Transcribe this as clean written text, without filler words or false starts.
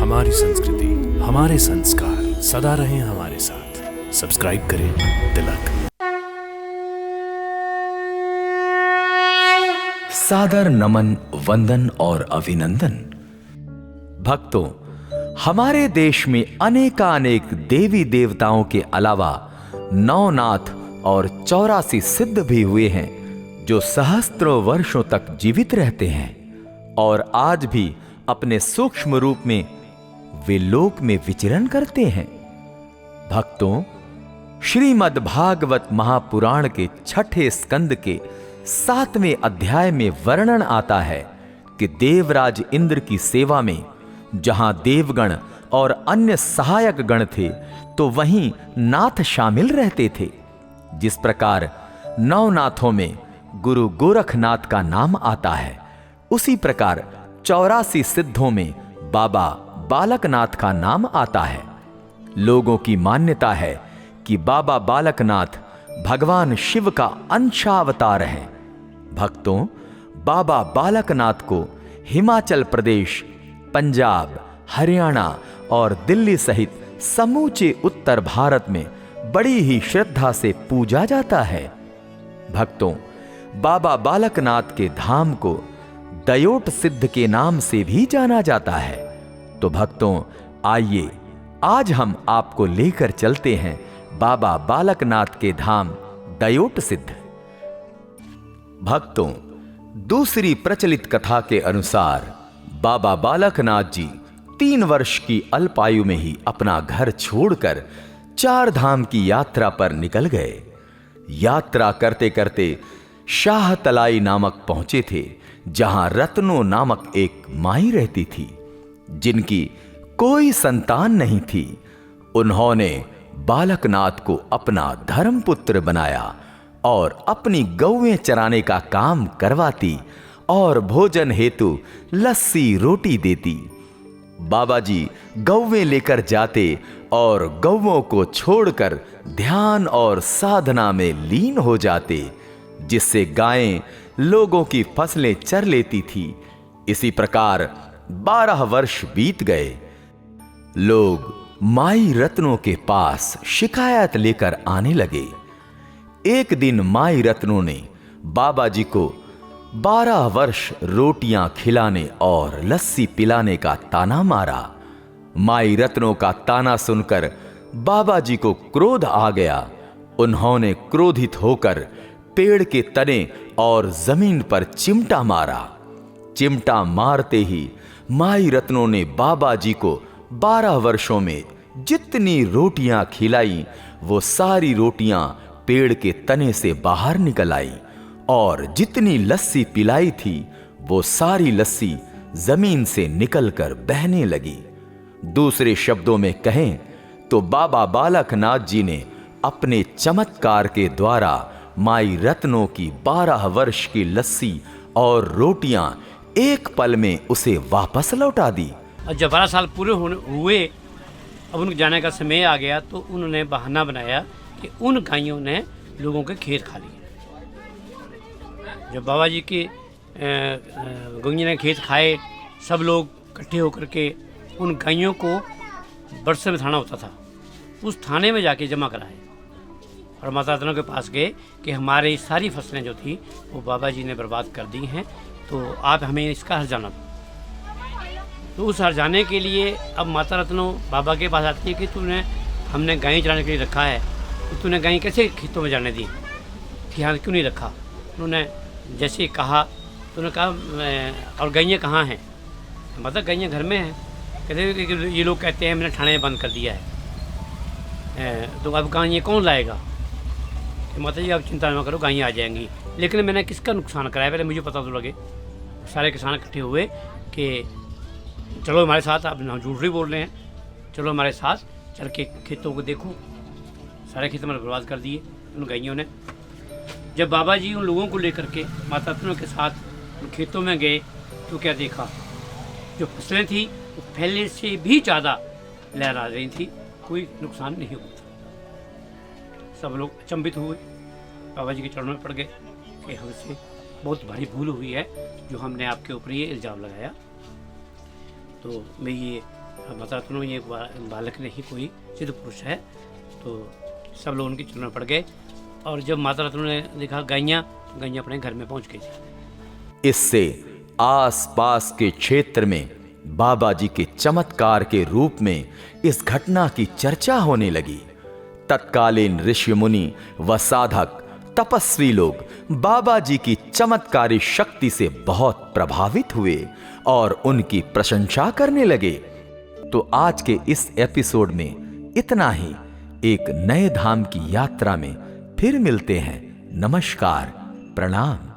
हमारी संस्कृति, हमारे संस्कार सदा रहें हमारे साथ। सब्सक्राइब करें तिलक। सादर नमन, वंदन और अभिनंदन। भक्तों, हमारे देश में अनेकानेक देवी देवताओं के अलावा 9 नाथ और 84 सिद्ध भी हुए हैं जो सहस्त्रों वर्षों तक जीवित रहते हैं और आज भी अपने सूक्ष्म रूप में वे लोक में विचरण करते हैं। भक्तों, श्रीमद् भागवत महापुराण के 6ठे स्कंद के 7वें अध्याय में वर्णन आता है कि देवराज इंद्र की सेवा में जहां देवगण और अन्य सहायक गण थे तो वहीं नाथ शामिल रहते थे। जिस प्रकार 9 नाथों में गुरु गोरखनाथ का नाम आता है, उसी प्रकार 84 सिद्धों में बाबा बालकनाथ का नाम आता है। लोगों की मान्यता है कि बाबा बालकनाथ भगवान शिव का अंशावतार है। भक्तों, बाबा बालकनाथ को हिमाचल प्रदेश, पंजाब, हरियाणा और दिल्ली सहित समूचे उत्तर भारत में बड़ी ही श्रद्धा से पूजा जाता है। भक्तों, बाबा बालकनाथ के धाम को दयोट सिद्ध के नाम से भी जाना जाता है। तो भक्तों, आइए आज हम आपको लेकर चलते हैं बाबा बालकनाथ के धाम दयोट सिद्ध। भक्तों, दूसरी प्रचलित कथा के अनुसार बाबा बालकनाथ जी 3 वर्ष की अल्पायु में ही अपना घर छोड़कर 4 धाम की यात्रा पर निकल गए। यात्रा करते करते शाहतलाई नामक पहुंचे थे, जहां रत्नो नामक एक माई रहती थी जिनकी कोई संतान नहीं थी। उन्होंने बालकनाथ को अपना धर्मपुत्र बनाया और अपनी गौएं चराने का काम करवाती और भोजन हेतु लस्सी रोटी देती। बाबा जी गौएं लेकर जाते और गौओं को छोड़कर ध्यान और साधना में लीन हो जाते, जिससे गायें लोगों की फसलें चर लेती थी। इसी प्रकार 12 वर्ष बीत गए। लोग माई रत्नों के पास शिकायत लेकर आने लगे। एक दिन माई रत्नों ने बाबा जी को 12 वर्ष रोटियां खिलाने और लस्सी पिलाने का ताना मारा। माई रत्नों का ताना सुनकर बाबा जी को क्रोध आ गया। उन्होंने क्रोधित होकर पेड़ के तने और जमीन पर चिमटा मारा। चिमटा मारते ही माई रत्नों ने बाबा जी को 12 वर्षों में जितनी रोटियां खिलाई, वो सारी रोटियां पेड़ के तने से बाहर निकल आई और जितनी लस्सी पिलाई थी, वो सारी लस्सी जमीन से निकलकर बहने लगी। दूसरे शब्दों में कहें तो बाबा बालकनाथ जी ने अपने चमत्कार के द्वारा माई रत्नों की 12 वर्ष की लस्सी और रोटियां एक पल में उसे वापस लौटा दी। जब 12 साल पूरे हुए, अब उनके जाने का समय आ गया, तो उन्होंने बहाना बनाया कि उन गायों ने लोगों के खेत खा लिए। जब बाबा जी के गौइयों ने खेत खाए, सब लोग इकट्ठे होकर के उन गायों को बरसे में थाना होता था, उस थाने में जाके जमा कराए और माता रत्नों के पास गए कि हमारी सारी फसलें जो थी वो बाबा जी ने बर्बाद कर दी हैं, तो आप हमें इसका हर्जाना दो। तो उस हर्जाने के लिए अब माता रत्नों बाबा के पास आती है कि हमने गायें चराने के लिए रखा है, तो तूने गायें कैसे खेतों में जाने दी, कि हाँ क्यों नहीं रखा। उन्होंने जैसे कहा तो उन्होंने कहा और गैया कहाँ हैं, मतलब गैया घर में हैं। कहते कि ये लोग कहते हैं मैंने थाने में बंद कर दिया है, तो अब गायें कौन लाएगा। तो माता जी आप चिंता ना करो, गायें आ जाएंगी। लेकिन मैंने किसका नुकसान कराया पहले मुझे पता तो लगे। सारे किसान इकट्ठे हुए कि चलो हमारे साथ, आप झूठ नहीं बोल रहे हैं, चलो हमारे साथ चल के खेतों को देखो। सारे खेत में बर्बाद कर दिए उन गायों ने। जब बाबा जी उन लोगों को लेकर के माता रत्नों के साथ उन खेतों में गए तो क्या देखा, जो फसलें थी वो पहले से भी ज़्यादा लहरा रही थी, कोई नुकसान नहीं हुआ था। सब लोग अचंभित हुए, बाबा जी के चरणों में पड़ गए कि हमसे बहुत भारी भूल हुई है जो हमने आपके ऊपर ये इल्ज़ाम लगाया। तो मैं ये माता रत्नो ये बालक नहीं कोई सिद्ध पुरुष है। तो सब लोग उनकी चुनना पड़ गए। और जब माता रत्नो ने देखा गैया अपने घर में पहुंच गई थी। इससे आसपास के क्षेत्र में बाबा जी के चमत्कार के रूप में इस घटना की चर्चा होने लगी। तत्कालीन ऋषि मुनि व साधक तपस्वी लोग बाबा जी की चमत्कारी शक्ति से बहुत प्रभावित हुए और उनकी प्रशंसा करने लगे। तो आज के इस एपिसोड में इतना ही। एक नए धाम की यात्रा में फिर मिलते हैं। नमस्कार, प्रणाम।